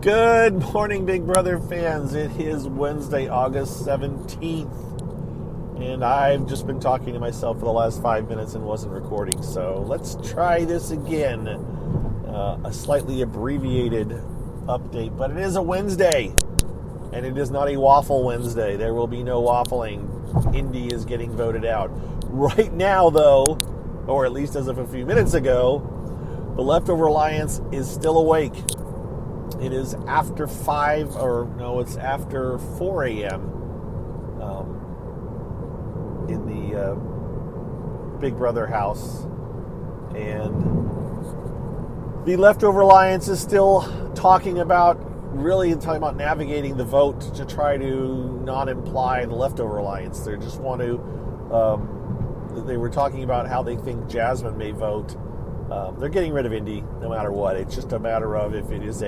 Good morning, Big Brother fans. It is Wednesday, August 17th, and I've just been talking to myself for the last 5 minutes and wasn't recording, so let's try this again. A slightly abbreviated update, but it is a Wednesday, and it is not a waffle Wednesday. There will be no waffling. Indy is getting voted out. Right now, though, or at least as of a few minutes ago, the Leftover Alliance is still awake. It is after 4 a.m. In the Big Brother house. And the Leftover Alliance is still talking about navigating the vote to try to not imply the Leftover Alliance. They just want to, they were talking about how they think Jasmine may vote. They're getting rid of Indy no matter what. It's just a matter of if it is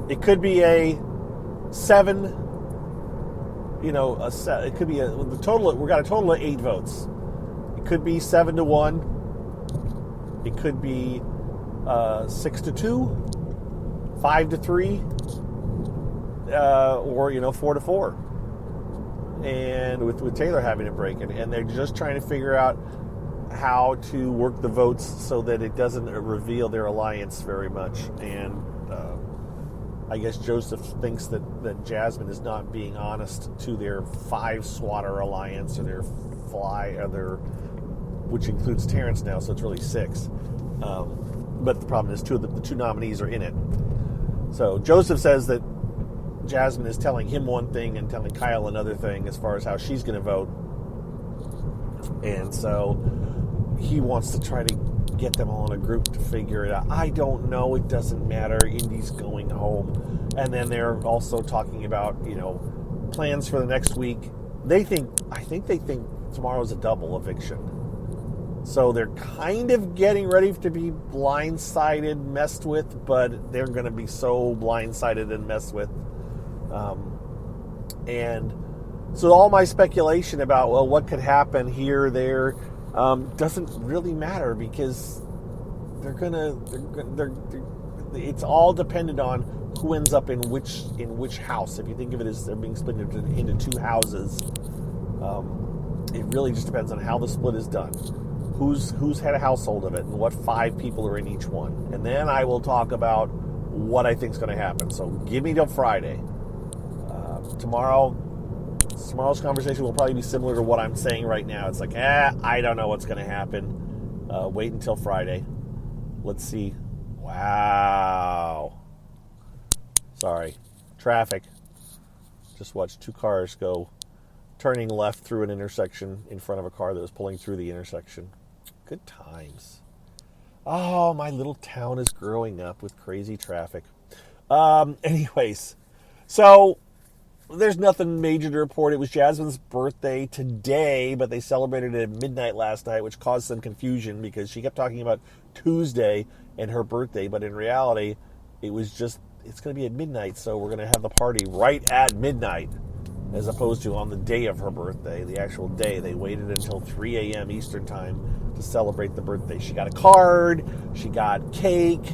it could be a 7, it could be the total. We got a total of 8 votes. It could be 7-1. It could be 6-2, 5-3, or 4-4. And with Taylor having a break, and they're just trying to figure out how to work the votes so that it doesn't reveal their alliance very much. And I guess Joseph thinks that Jasmine is not being honest to their 5 swatter alliance, or their which includes Terrence now, so it's really 6. But the problem is the two nominees are in it. So Joseph says that Jasmine is telling him one thing and telling Kyle another thing as far as how she's going to vote. And so he wants to try to get them all in a group to figure it out. I don't know. It doesn't matter. Indy's going home. And then they're also talking about, plans for the next week. I think they think tomorrow's a double eviction. So they're kind of getting ready to be blindsided, messed with, but they're going to be so blindsided and messed with. And so all my speculation about, what could happen here, there, doesn't really matter, because it's all dependent on who ends up in which house. If you think of it as they're being split into 2 houses, it really just depends on how the split is done. Who's had a household of it, and what 5 people are in each one. And then I will talk about what I think is going to happen. So give me till Friday. Tomorrow's conversation will probably be similar to what I'm saying right now. It's like, I don't know what's going to happen. Wait until Friday. Let's see. Wow. Sorry. Traffic. Just watched 2 cars go turning left through an intersection in front of a car that was pulling through the intersection. Good times. Oh, my little town is growing up with crazy traffic. Anyways, so there's nothing major to report. It was Jasmine's birthday today, but they celebrated it at midnight last night, which caused some confusion because she kept talking about Tuesday and her birthday, but in reality, it's going to be at midnight, so we're going to have the party right at midnight, as opposed to on the day of her birthday, the actual day. They waited until 3 a.m. Eastern time to celebrate the birthday. She got a card, she got cake,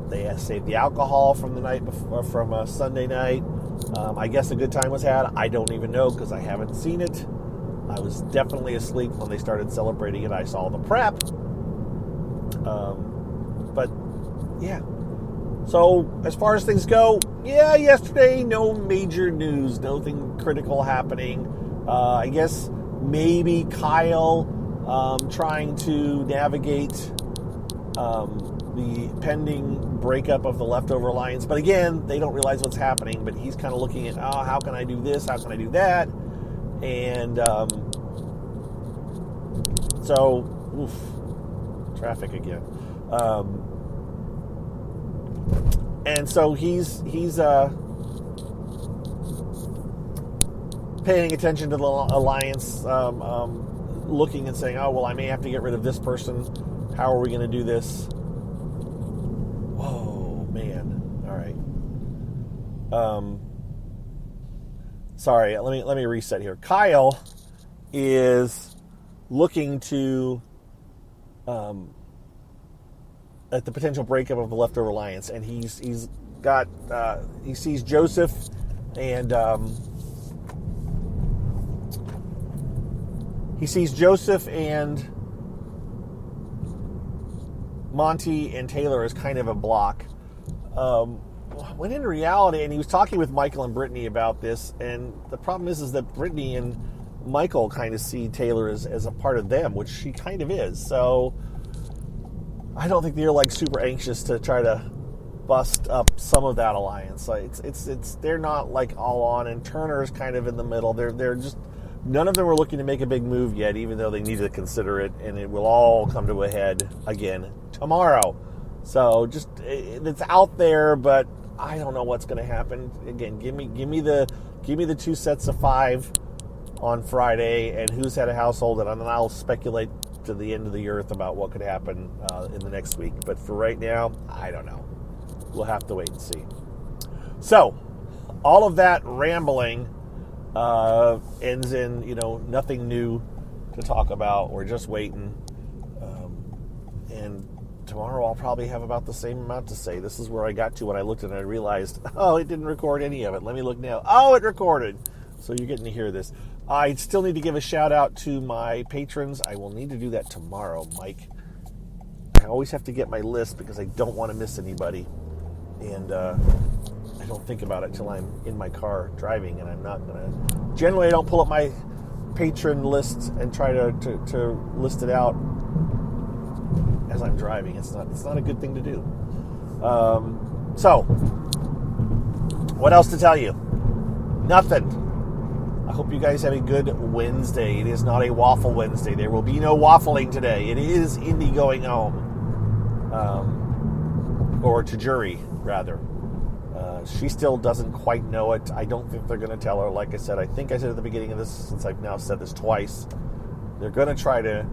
they saved the alcohol from the night before, from Sunday night. I guess a good time was had. I don't even know because I haven't seen it. I was definitely asleep when they started celebrating it. I saw the prep. But, yeah. So, as far as things go, yesterday, no major news. Nothing critical happening. I guess maybe Kyle trying to navigate the pending breakup of the Leftover Alliance. But again, they don't realize what's happening, but he's kind of looking at, how can I do this? How can I do that? And traffic again. And so he's paying attention to the alliance, looking and saying, I may have to get rid of this person. How are we going to do this? Whoa, man. All right. Sorry, let me reset here. Kyle is looking to at the potential breakup of the Leftover Alliance, and he sees Joseph and Monty and Taylor as kind of a block. When in reality, and he was talking with Michael and Brittany about this, and the problem is that Brittany and Michael kind of see Taylor as a part of them, which she kind of is. So I don't think they're like super anxious to try to bust up some of that alliance. Like it's they're not like all on, and Turner is kind of in the middle. They're just, none of them are looking to make a big move yet, even though they need to consider it, and it will all come to a head again tomorrow. So just, it's out there, but I don't know what's going to happen. Again, give me the 2 sets of 5 on Friday, and who's had a household, and then I'll speculate to the end of the earth about what could happen in the next week. But for right now, I don't know. We'll have to wait and see. So, all of that rambling ends in, nothing new to talk about. We're just waiting. And tomorrow I'll probably have about the same amount to say. This is where I got to when I looked and I realized, it didn't record any of it. Let me look now. Oh, it recorded. So you're getting to hear this. I still need to give a shout out to my patrons. I will need to do that tomorrow, Mike. I always have to get my list because I don't want to miss anybody. And I don't think about it till I'm in my car driving, and I'm not going to... Generally, I don't pull up my patron list and try to list it out as I'm driving. It's not a good thing to do. So, what else to tell you? Nothing. I hope you guys have a good Wednesday. It is not a waffle Wednesday. There will be no waffling today. It is Indy going home. Or to jury, rather. She still doesn't quite know it. I don't think they're going to tell her. Like I said, I think I said at the beginning of this, since I've now said this twice, they're going to try to...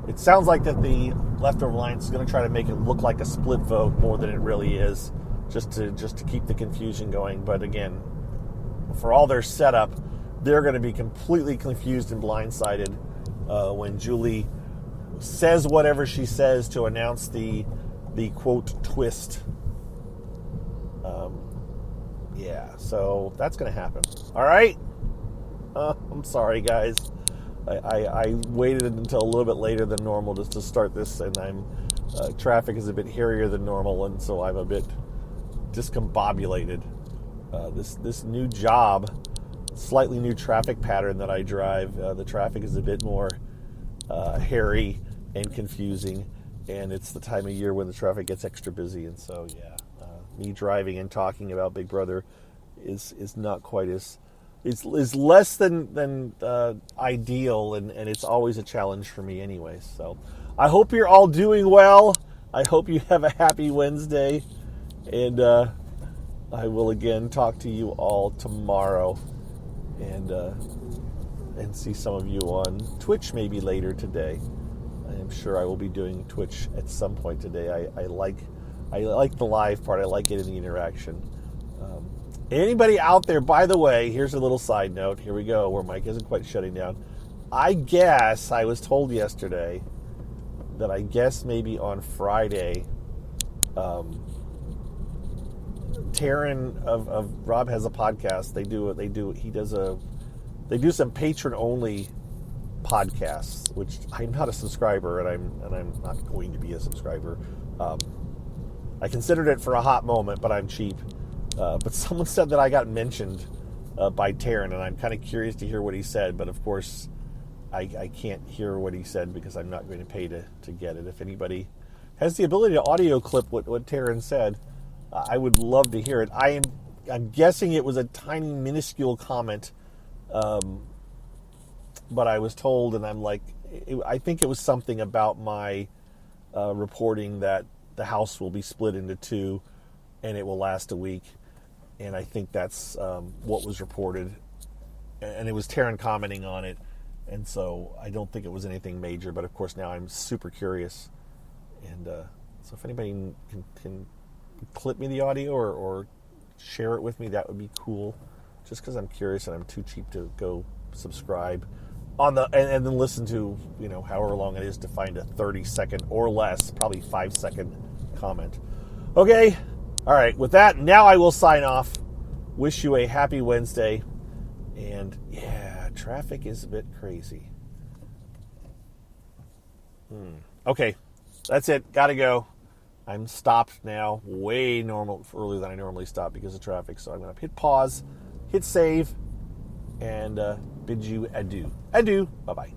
It sounds like that the Leftover Alliance is going to try to make it look like a split vote more than it really is, just to keep the confusion going. But again, for all their setup, they're going to be completely confused and blindsided when Julie says whatever she says to announce the quote twist. So that's going to happen. All right. I'm sorry, guys. I waited until a little bit later than normal just to start this, and traffic is a bit hairier than normal, and so I'm a bit discombobulated. This new job, slightly new traffic pattern that I drive, the traffic is a bit more hairy and confusing, and it's the time of year when the traffic gets extra busy, and so me driving and talking about Big Brother is not quite as... It's less than ideal, and it's always a challenge for me anyway. So I hope you're all doing well. I hope you have a happy Wednesday. And I will again talk to you all tomorrow. And see some of you on Twitch maybe later today. I am sure I will be doing Twitch at some point today. I like the live part. I like getting the interaction. Anybody out there, by the way, here's a little side note. Here we go, where Mike isn't quite shutting down. I guess I was told yesterday that I guess maybe on Friday, Taryn of Rob Has a Podcast. They do some patron only podcasts, which I'm not a subscriber, and I'm not going to be a subscriber. I considered it for a hot moment, but I'm cheap. But someone said that I got mentioned by Taryn, and I'm kind of curious to hear what he said. But of course, I can't hear what he said because I'm not going to pay to get it. If anybody has the ability to audio clip what Taryn said, I would love to hear it. I'm guessing it was a tiny, minuscule comment, but I was told, and I'm like, I think it was something about my reporting that the house will be split into 2, and it will last a week. And I think that's what was reported. And it was Taryn commenting on it. And so I don't think it was anything major. But, of course, now I'm super curious. And so if anybody can clip me the audio or share it with me, that would be cool. Just because I'm curious and I'm too cheap to go subscribe and then listen to, however long it is to find a 30-second or less, probably 5-second comment. Okay. All right. With that, now I will sign off. Wish you a happy Wednesday. And yeah, traffic is a bit crazy. Okay. That's it. Gotta go. I'm stopped now, way earlier than I normally stop because of traffic. So I'm going to hit pause, hit save, and bid you adieu. Adieu. Bye-bye.